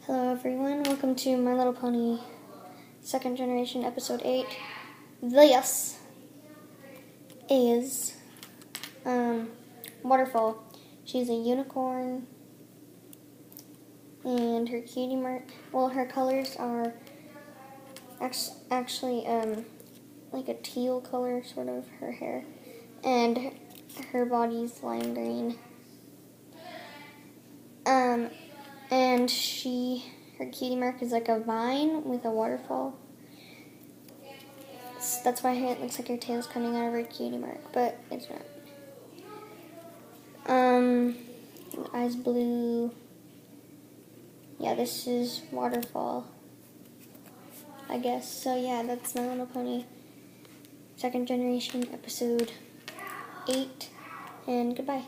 Hello everyone, welcome to My Little Pony second generation episode 8. This is Waterfall. She's a unicorn and her cutie mark, well, her colors are actually like a teal color, sort of, her hair, and her body's lime green. And her cutie mark is like a vine with a waterfall. So that's why it looks like her tail's coming out of her cutie mark, but it's not. Eyes blue. Yeah, this is waterfall, I guess. So yeah, that's My Little Pony second generation episode 8, and goodbye.